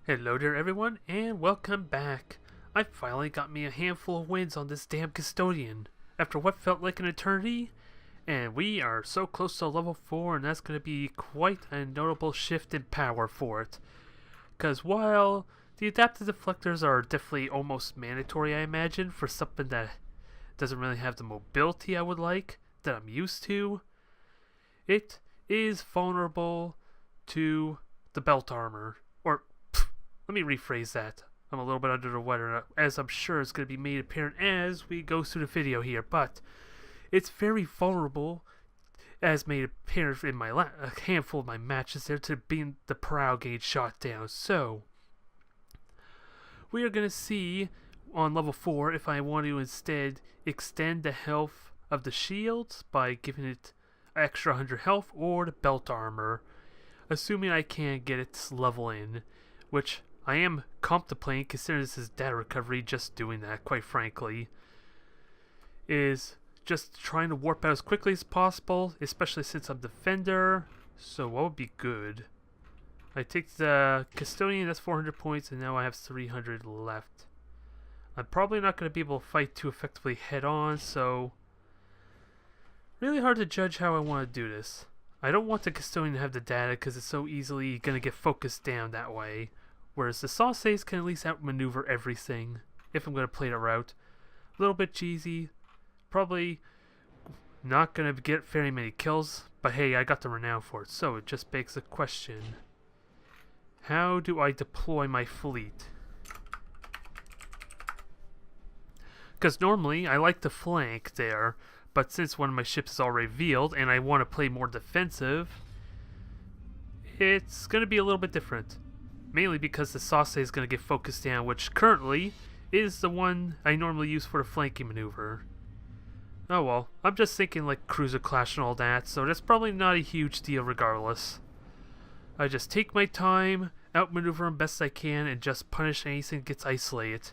Hello there everyone, and welcome back. I finally got me a handful of wins on this damn Custodian, after what felt like an eternity, and we are so close to level 4, and that's going to be quite a notable shift in power for it. Because while the adaptive deflectors are definitely almost mandatory, I imagine, for something that doesn't really have the mobility I would like, that I'm used to, it is vulnerable to the belt armor. Or, let me rephrase that. I'm a little bit under the weather, as I'm sure it's going to be made apparent as we go through the video here, but it's very vulnerable, as made apparent in my a handful of my matches there, to being the prow gauge shot down. So, we are going to see on level 4 if I want to instead extend the health of the shields by giving it extra 100 health, or the belt armor, assuming I can get its level in, which I am contemplating, considering this is data recovery. Just doing that, quite frankly, is just trying to warp out as quickly as possible, especially since I'm defender. So what would be good? I take the Custodian, that's 400 points, and now I have 300 left. I'm probably not going to be able to fight too effectively head on, so really hard to judge how I want to do this. I don't want the Custodian to have the data because it's so easily going to get focused down that way. Whereas the Sauces can at least outmaneuver everything, if I'm going to play the route. A little bit cheesy. Probably not going to get very many kills, but hey, I got the renown for it. So it just begs the question, how do I deploy my fleet? Because normally I like to flank there, but since one of my ships is already revealed and I want to play more defensive, it's going to be a little bit different. Mainly because the Sauce is going to get focused down, which currently is the one I normally use for the flanking maneuver. Oh well, I'm just thinking like cruiser clash and all that, so that's probably not a huge deal regardless. I just take my time, outmaneuver them best I can, and just punish anything that gets isolated.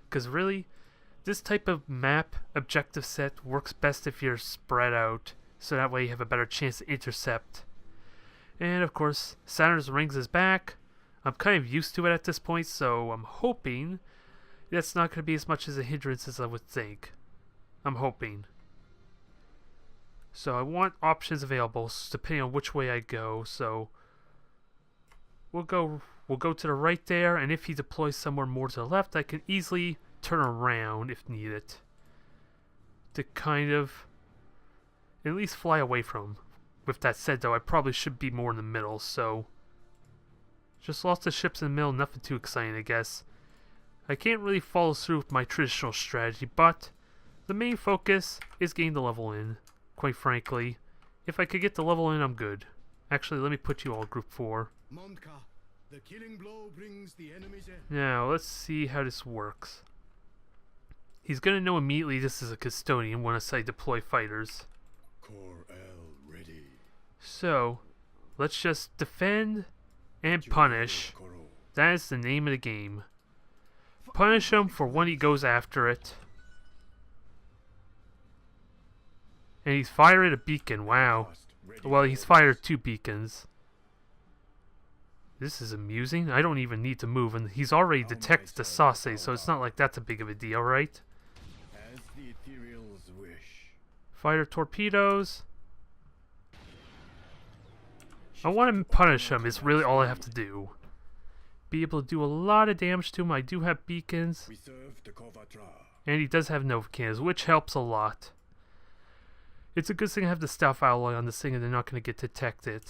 Because really, this type of map objective set works best if you're spread out, so that way you have a better chance to intercept. And of course, Saturn's Rings is back. I'm kind of used to it at this point, so I'm hoping that's not going to be as much as a hindrance as I would think. I'm hoping. So I want options available depending on which way I go. So we'll go to the right there, and if he deploys somewhere more to the left, I can easily turn around if needed to kind of at least fly away from him. With that said, though, I probably should be more in the middle, so just lost the ships in the middle, nothing too exciting, I guess. I can't really follow through with my traditional strategy, but the main focus is getting the level in, quite frankly. If I could get the level in, I'm good. Actually, let me put you all group 4. The killing blow brings the enemy's end. Now, let's see how this works. He's going to know immediately this is a Custodian once I deploy fighters. Ready. So, let's just defend and punish. That is the name of the game. Punish him for when he goes after it. And he's firing a beacon, wow. Well, he's fired 2 beacons. This is amusing. I don't even need to move, and he's already detected the Sauce, so it's not like that's a big of a deal, right? As the ethereals wish. Fire torpedoes. I want to punish him is really all I have to do. Be able to do a lot of damage to him. I do have beacons. And he does have Nova cannons, which helps a lot. It's a good thing I have the stealth alloy on this thing and they're not going to get detected.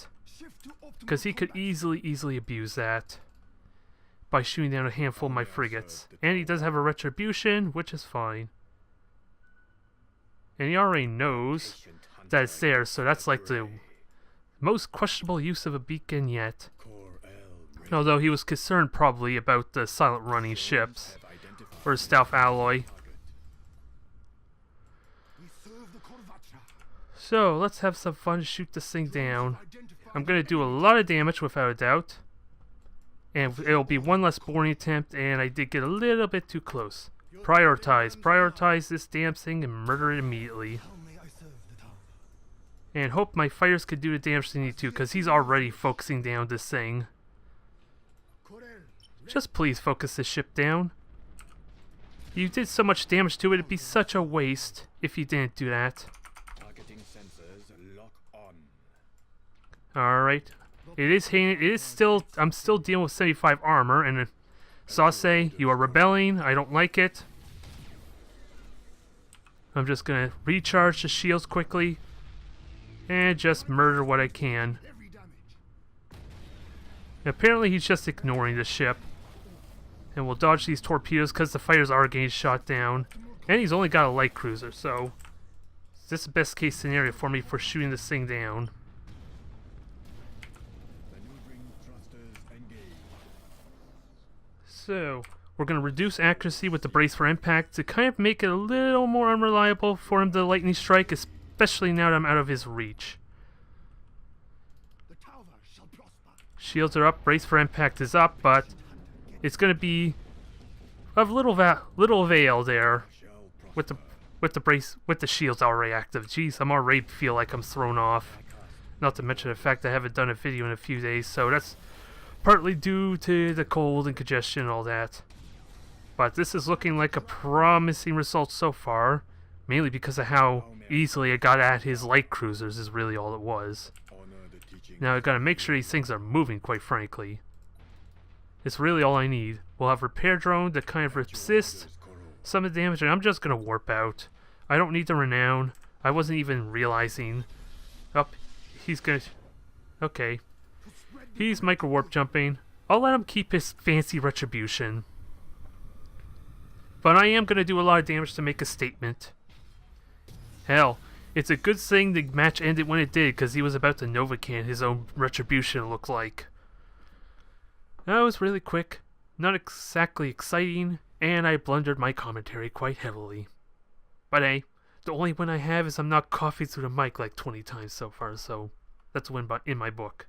Because he could easily abuse that by shooting down a handful of my frigates. And he does have a retribution, which is fine. And he already knows that it's there, so that's like the most questionable use of a beacon yet. Although he was concerned probably about the silent running ships or stealth alloy. So let's have some fun, shoot this thing down. I'm going to do a lot of damage without a doubt. And it'll be one less boarding attempt, and I did get a little bit too close. Prioritize this damn thing and murder it immediately. And hope my fighters could do the damage they need to, because he's already focusing down this thing. Just please focus this ship down. You did so much damage to it, it'd be such a waste if you didn't do that. Targeting sensors lock on. Alright. I'm still dealing with 75 armor, and Sauce, you are rebelling. I don't like it. I'm just gonna recharge the shields quickly and just murder what I can. Heavy damage. Apparently he's just ignoring the ship. And we'll dodge these torpedoes because the fighters are getting shot down. And he's only got a light cruiser, so this is the best case scenario for me for shooting this thing down. Maneuvering thrusters engaged. So, we're going to reduce accuracy with the brace for impact to kind of make it a little more unreliable for him to lightning strike, especially now that I'm out of his reach. The tower shall prosper. Shields are up, brace for impact is up, but it's going to be of little avail there with the brace, with the shields already active. Jeez, I'm already feel like I'm thrown off. Not to mention the fact I haven't done a video in a few days, so that's partly due to the cold and congestion and all that. But this is looking like a promising result so far, mainly because of how easily I got at his light cruisers is really all it was. Now I gotta make sure these things are moving, quite frankly. It's really all I need. We'll have repair drone to kind of resist some of the damage, and I'm just gonna warp out. I don't need the renown. I wasn't even realizing. He's gonna... Okay. He's micro warp jumping. I'll let him keep his fancy retribution. But I am gonna do a lot of damage to make a statement. Hell, it's a good thing the match ended when it did, because he was about to Novacan his own retribution, it looked like. That was really quick, not exactly exciting, and I blundered my commentary quite heavily. But hey, the only win I have is I'm not coughing through the mic like 20 times so far, so that's a win in my book.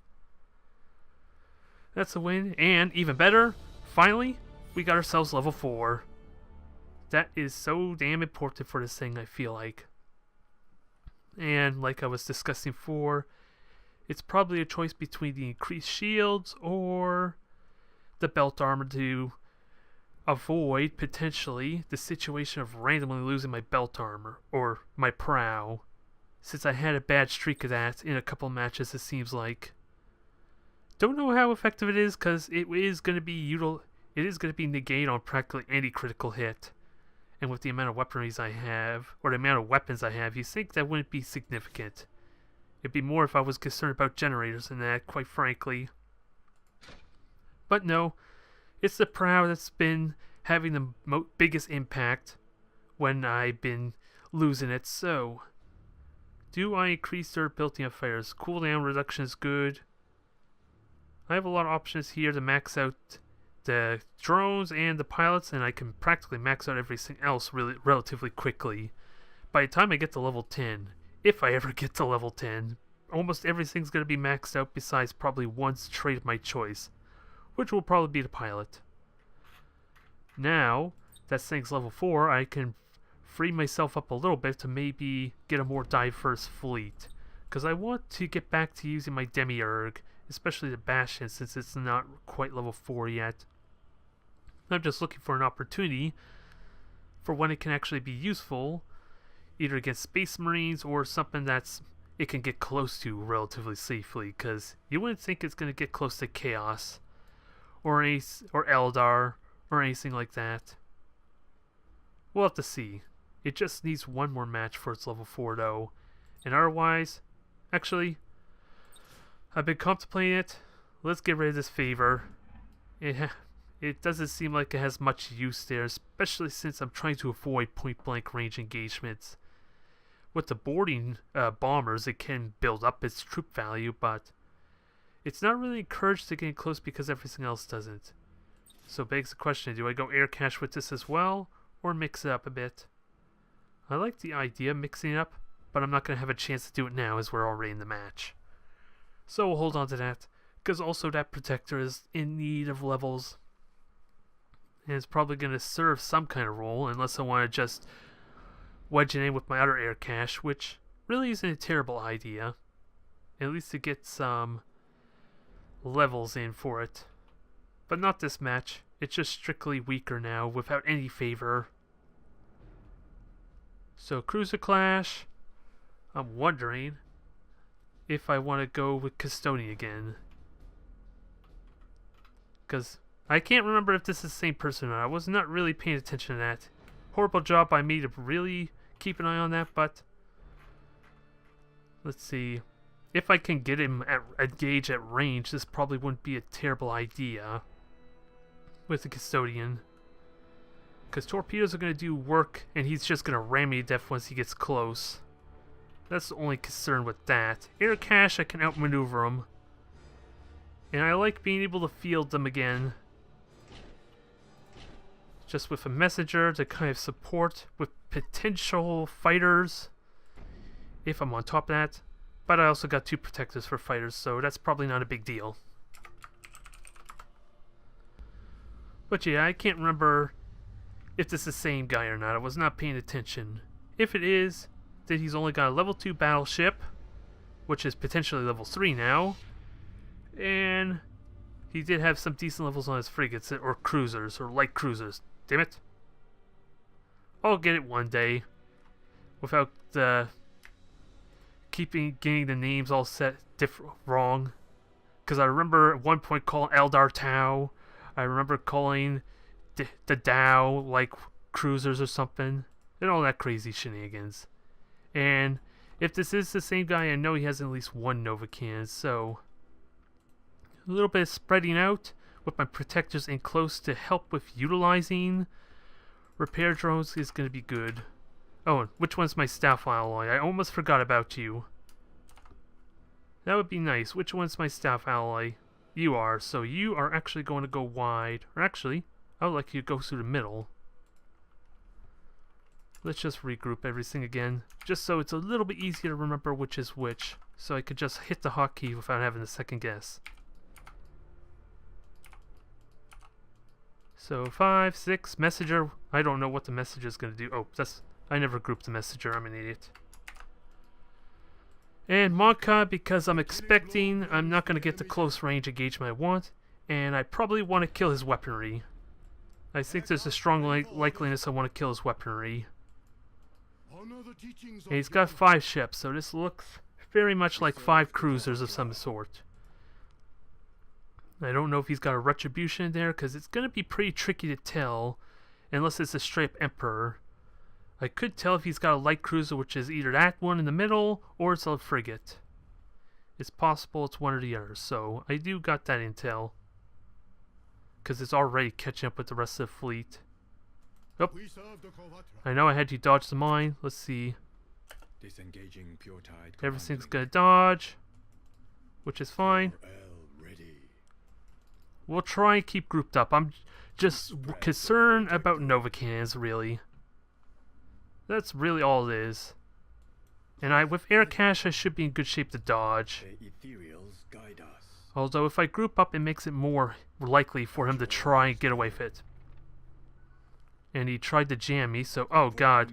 That's a win, and even better, finally, we got ourselves level 4. That is so damn important for this thing, I feel like. And like I was discussing before, it's probably a choice between the increased shields or the belt armor to avoid, potentially, the situation of randomly losing my belt armor, or my prow, since I had a bad streak of that in a couple matches, it seems like. Don't know how effective it is, because it is going to be negated on practically any critical hit. And with the amount of weaponries I have, or the amount of weapons I have, you think that wouldn't be significant. It'd be more if I was concerned about generators than that, quite frankly. But no, it's the prow that's been having the biggest impact when I've been losing it. So, do I increase durability on fighters? Cooldown reduction is good. I have a lot of options here to max out the drones and the pilots, and I can practically max out everything else relatively quickly. By the time I get to level 10, if I ever get to level 10, almost everything's going to be maxed out besides probably one trait of my choice, which will probably be the pilot. Now that thing's level 4, I can free myself up a little bit to maybe get a more diverse fleet, because I want to get back to using my Demiurg, especially the Bastion, since it's not quite level 4 yet. I'm just looking for an opportunity for when it can actually be useful, either against Space Marines or something that's it can get close to relatively safely, because you wouldn't think it's going to get close to Chaos or Eldar or anything like that. We'll have to see. It just needs one more match for its level 4 though, and otherwise, actually, I've been contemplating it. Let's get rid of this favor. It doesn't seem like it has much use there, especially since I'm trying to avoid point-blank range engagements. With the boarding bombers, it can build up its troop value, but it's not really encouraged to get close because everything else doesn't. So it begs the question, do I go air cache with this as well, or mix it up a bit? I like the idea of mixing it up, but I'm not going to have a chance to do it now as we're already in the match. So we'll hold on to that, because also that Protector is in need of levels. And it's probably going to serve some kind of role, unless I want to just wedge it in with my other air cache, which really isn't a terrible idea. At least to get some levels in for it. But not this match. It's just strictly weaker now, without any favor. So, Cruiser Clash. I'm wondering if I want to go with Custodian again. Because I can't remember if this is the same person or not. I was not really paying attention to that. Horrible job by me to really keep an eye on that, but let's see. If I can get him at engage at range, this probably wouldn't be a terrible idea with the Custodian. Because torpedoes are going to do work, and he's just going to ram me to death once he gets close. That's the only concern with that. Air cache, I can outmaneuver him. And I like being able to field them again. Just with a messenger to kind of support with potential fighters. If I'm on top of that. But I also got 2 protectors for fighters, so that's probably not a big deal. But yeah, I can't remember if this is the same guy or not. I was not paying attention. If it is, then he's only got a level 2 battleship, which is potentially level 3 now. And he did have some decent levels on his frigates, or cruisers, or light cruisers. Damn it. I'll get it one day. Without getting the names all set wrong. Because I remember at one point calling Eldar Tau. I remember calling the Dow like cruisers or something. And all that crazy shenanigans. And if this is the same guy, I know he has at least 1 Nova cannon, so a little bit of spreading out with my protectors in close to help with utilizing repair drones is going to be good. Oh, and which one's my staff alloy? I almost forgot about you. That would be nice. Which one's my staff alloy? You are, so you are actually going to go wide. Or actually, I would like you to go through the middle. Let's just regroup everything again, just so it's a little bit easier to remember which is which, so I could just hit the hotkey without having to second guess. So 5, 6, messenger. I don't know what the messenger is going to do. Oh, I never grouped the messenger. I'm an idiot. And Monka, because I'm expecting I'm not going to get the close range engagement I want, and I probably want to kill his weaponry. I think there's a strong likeliness I want to kill his weaponry. And he's got 5 ships, so this looks very much like 5 cruisers of some sort. I don't know if he's got a retribution in there, because it's going to be pretty tricky to tell, unless it's a straight Emperor. I could tell if he's got a light cruiser, which is either that one in the middle, or it's a frigate. It's possible it's one or the other, so I do got that intel. Because it's already catching up with the rest of the fleet. Oh, I know I had you dodge the mine. Let's see. Everything's gonna dodge, which is fine. We'll try and keep grouped up. I'm just concerned about Nova cannons, really. That's really all it is. And with air cache, I should be in good shape to dodge. Although if I group up, it makes it more likely for him to try and get away with it. And he tried to jam me, so oh god.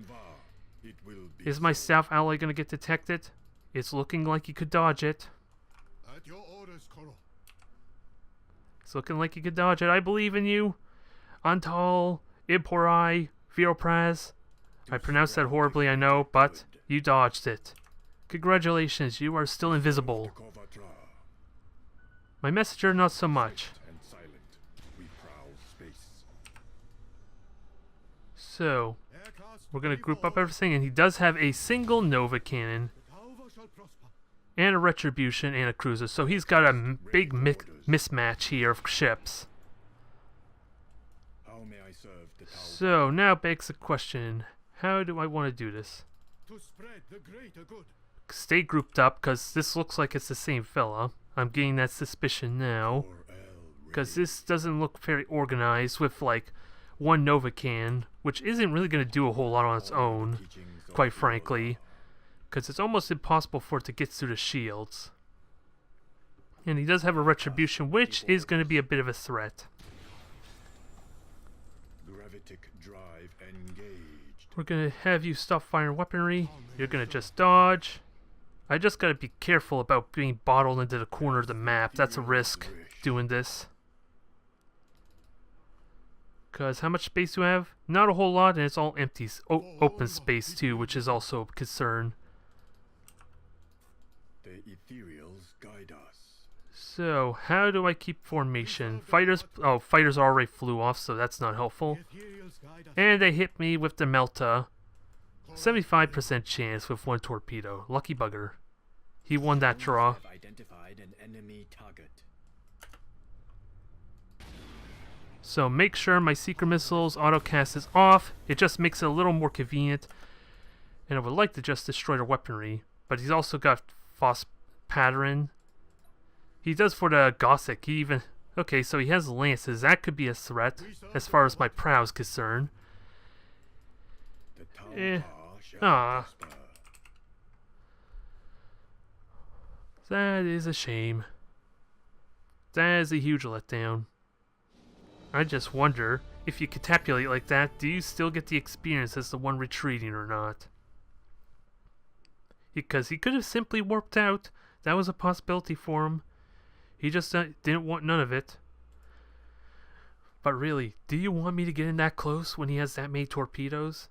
Is my staff ally going to get detected? It's looking like he could dodge it. It's looking like he could dodge it. I believe in you. Antal, Ibporai, Viropraz. I pronounced that horribly, I know, but you dodged it. Congratulations, you are still invisible. My messenger, not so much. So, we're going to group up everything, and he does have a single Nova cannon, and a retribution, and a cruiser, so he's got a big mismatch here of ships. So, now begs the question, how do I want to do this? Stay grouped up, because this looks like it's the same fella. I'm getting that suspicion now, because this doesn't look very organized with, like, one Nova can, which isn't really going to do a whole lot on its own, quite frankly, because it's almost impossible for it to get through the shields. And he does have a retribution, which is going to be a bit of a threat. We're going to have you stop firing weaponry. You're going to just dodge. I just got to be careful about being bottled into the corner of the map. That's a risk doing this. Because how much space do you have? Not a whole lot, and it's all empty. Open space too, which is also a concern. The ethereals guide us. So, how do I keep formation? Fighters already flew off, so that's not helpful. The ethereals guide us. And they hit me with the Melta. 75% chance with one torpedo. Lucky bugger. He won that draw. Have identified an enemy target. So make sure my secret missiles autocast is off. It just makes it a little more convenient. And I would like to just destroy the weaponry. But he's also got Foss Pattern. He does for the Gothic. He even... Okay, so he has lances. That could be a threat as far as my prow is concerned. The Eh. Tau shall Ah. prosper. That is a shame. That is a huge letdown. I just wonder, if you catapulate like that, do you still get the experience as the one retreating or not? Because he could have simply warped out. That was a possibility for him. He just didn't want none of it. But really, do you want me to get in that close when he has that many torpedoes?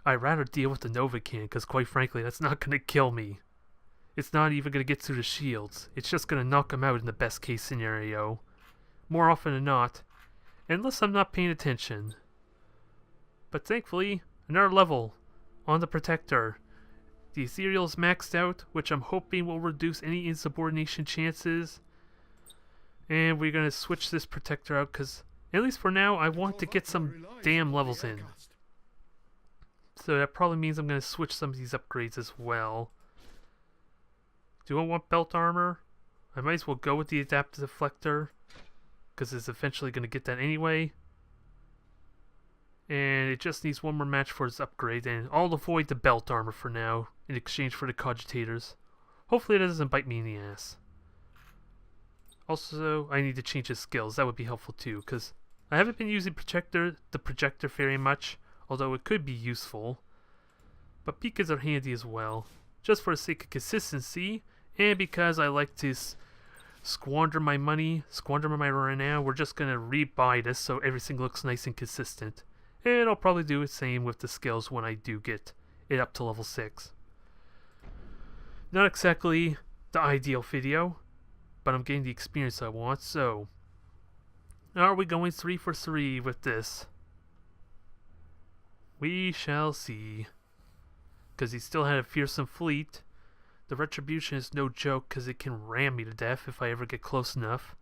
I'd rather deal with the Nova Cannon, because quite frankly, that's not going to kill me. It's not even going to get through the shields. It's just going to knock him out in the best case scenario. More often than not. Unless I'm not paying attention. But thankfully, another level on the Protector. The Ethereal's maxed out, which I'm hoping will reduce any insubordination chances. And we're going to switch this Protector out, because at least for now, I want to get some damn levels in. So that probably means I'm going to switch some of these upgrades as well. Do I want belt armor? I might as well go with the adaptive deflector, because it's eventually going to get that anyway. And it just needs one more match for its upgrade, and I'll avoid the belt armor for now, in exchange for the cogitators. Hopefully it doesn't bite me in the ass. Also, I need to change his skills. That would be helpful too, because I haven't been using the projector very much, although it could be useful. But beacons are handy as well, just for the sake of consistency, and because I like to squander my money, squander my renown. We're just going to rebuy this so everything looks nice and consistent. And I'll probably do the same with the skills when I do get it up to level 6. Not exactly the ideal video, but I'm getting the experience I want, so... Are we going 3 for 3 with this? We shall see. Because he still had a fearsome fleet. The Retribution is no joke because it can ram me to death if I ever get close enough.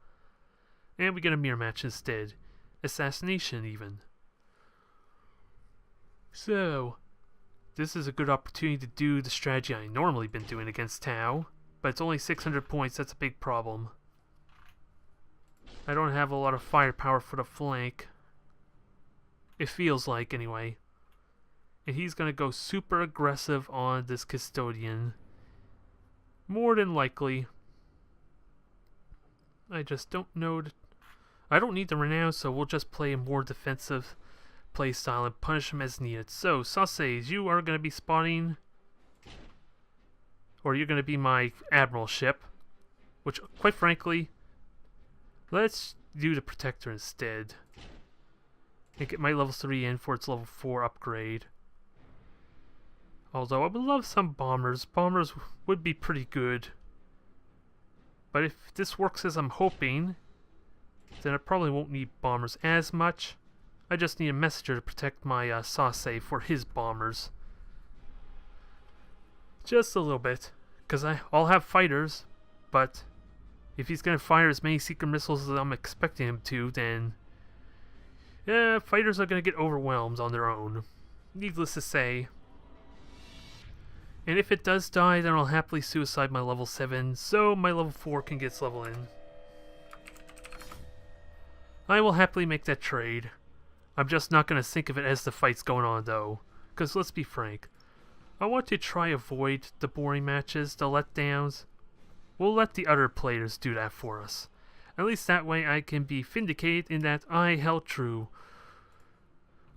And we get a mirror match instead. Assassination even. So, this is a good opportunity to do the strategy I normally been doing against Tau. But it's only 600 points, that's a big problem. I don't have a lot of firepower for the flank. It feels like, anyway. And he's going to go super aggressive on this Custodian. More than likely. I just don't know. I don't need the renown, so we'll just play a more defensive play style and punish him as needed. So, Sauces, you are going to be spotting... Or you're going to be my Admiral ship. Which, quite frankly... Let's do the Protector instead. And get my level 3 in for its level 4 upgrade. Although I would love some bombers. Bombers would be pretty good. But if this works as I'm hoping, then I probably won't need bombers as much. I just need a messenger to protect my Sauce for his bombers. Just a little bit. Because I'll have fighters, but if he's going to fire as many secret missiles as I'm expecting him to, then yeah, fighters are going to get overwhelmed on their own. Needless to say. And if it does die, then I'll happily suicide my level 7, so my level 4 can get its level in. I will happily make that trade. I'm just not going to think of it as the fight's going on, though. Because let's be frank, I want to try avoid the boring matches, the letdowns. We'll let the other players do that for us. At least that way I can be vindicated in that I held true.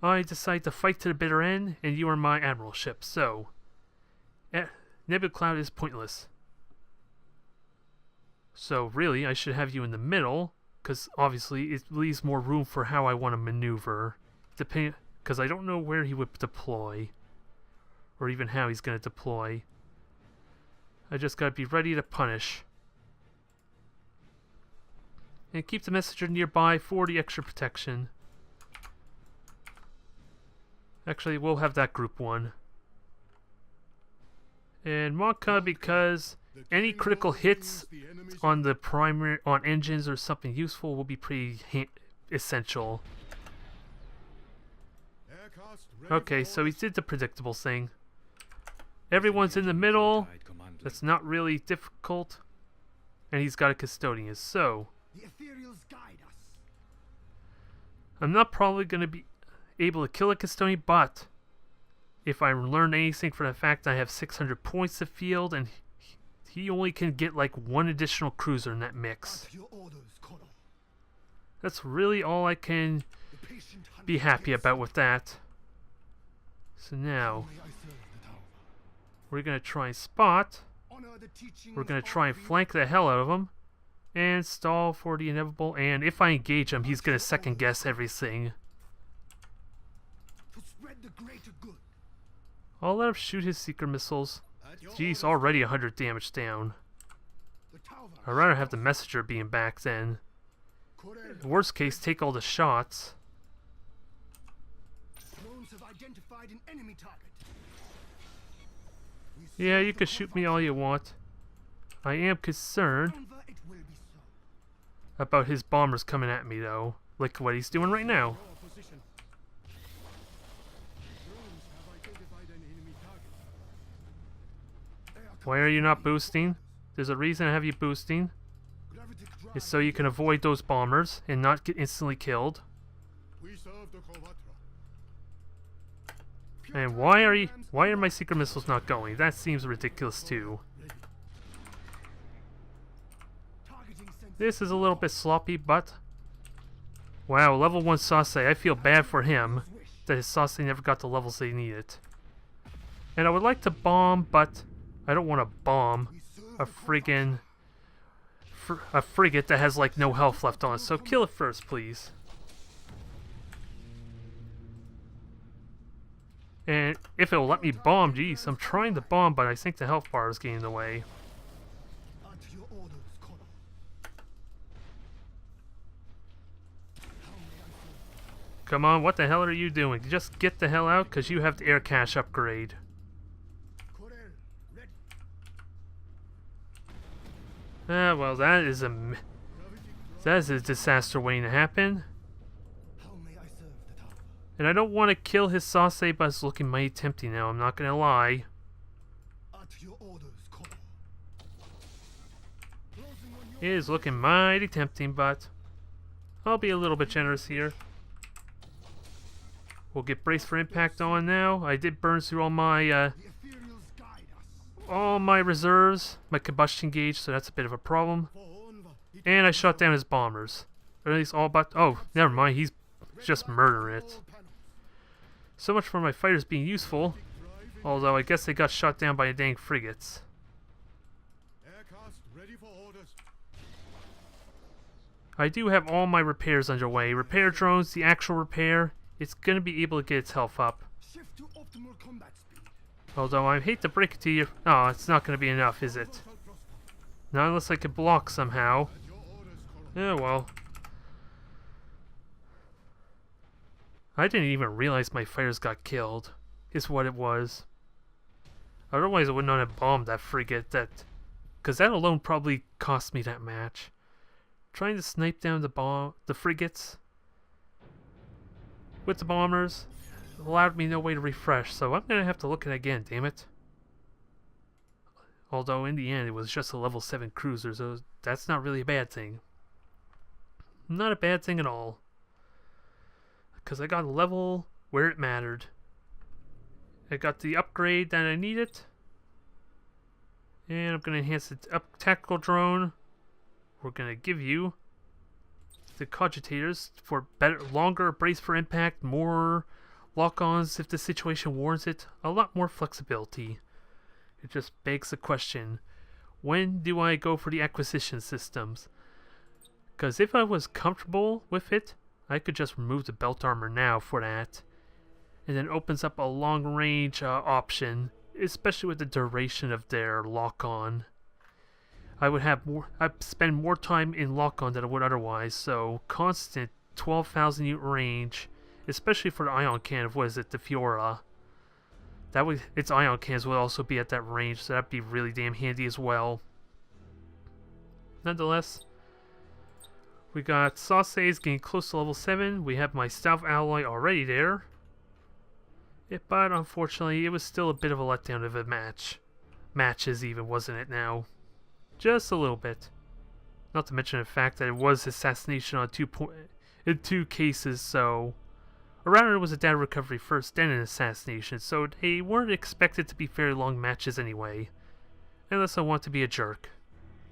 I decide to fight to the bitter end, and you are my Admiral ship, so... Nebula Cloud is pointless. So really, I should have you in the middle, because obviously it leaves more room for how I want to maneuver. Because I don't know where he would deploy, or even how he's going to deploy. I just got to be ready to punish. And keep the messenger nearby for the extra protection. Actually, we'll have that group 1. And Monka, because any critical hits on the primary, on engines or something useful will be pretty essential. Okay, so he did the predictable thing. Everyone's in the middle. That's not really difficult. And he's got a Custodian, so I'm not probably going to be able to kill a Custodian, but if I learn anything from the fact I have 600 points to field, and he only can get like 1 additional cruiser in that mix. That's really all I can be happy about with that. So now, we're going to try and spot. We're going to try and flank the hell out of him. And stall for the inevitable. And if I engage him, he's going to second guess everything. I'll let him shoot his secret missiles. Geez, already 100 damage down. I'd rather have the messenger being back then. Worst case, take all the shots. Yeah, you can shoot me all you want. I am concerned about his bombers coming at me, though. Like what he's doing right now. Why are you not boosting? There's a reason I have you boosting. It's so you can avoid those bombers and not get instantly killed. And why are my secret missiles not going? That seems ridiculous too. This is a little bit sloppy, but wow, level 1 Sase. I feel bad for him that his Sase never got the levels they needed. And I would like to bomb, but I don't want to bomb a friggin' a frigate that has like no health left on it. So kill it first, please. And if it will let me bomb, geez, I'm trying to bomb, but I think the health bar is getting in the way. Come on, what the hell are you doing? Just get the hell out, because you have the air cache upgrade. Ah, well, that is a disaster waiting to happen. And I don't want to kill his Sase, but it's looking mighty tempting now, I'm not gonna lie. It is looking mighty tempting, but I'll be a little bit generous here. We'll get brace for impact on now. I did burn through all my reserves, my combustion gauge, so that's a bit of a problem. And I shot down his bombers. Or at least all but... Oh, never mind, he's just murdering it. So much for my fighters being useful. Although I guess they got shot down by dang frigates. I do have all my repairs underway. Repair drones, the actual repair, it's going to be able to get its health up. Although I hate to break it to you. Oh, it's not going to be enough, is it? Not unless I could block somehow. Yeah, well. I didn't even realize my fighters got killed, is what it was. Otherwise I would not have bombed that frigate, because that alone probably cost me that match. Trying to snipe down the frigates with the bombers allowed me no way to refresh, so I'm gonna have to look at it again, damn it. Although in the end it was just a level 7 cruiser, so that's not really a bad thing. Not a bad thing at all. Because I got a level where it mattered. I got the upgrade that I needed. And I'm going to enhance the tactical drone. We're going to give you the cogitators for better, longer brace for impact, more lock-ons if the situation warrants it, a lot more flexibility. It just begs the question, when do I go for the acquisition systems? Because if I was comfortable with it, I could just remove the belt armor now for that. And then opens up a long range option, especially with the duration of their lock-on. I'd spend more time in lock-on than I would otherwise, so constant 12,000 unit range, especially for the ion cannon of, what is it, the Fiora. Its ion cannons would also be at that range, so that'd be really damn handy as well. Nonetheless, we got Sauces getting close to level 7. We have my Stealth Alloy already there. But unfortunately, it was still a bit of a letdown of a match. Matches even, wasn't it now? Just a little bit. Not to mention the fact that it was assassination on in two cases, so... Or rather, it was a data recovery first, then an assassination, so they weren't expected to be very long matches anyway. Unless I want to be a jerk.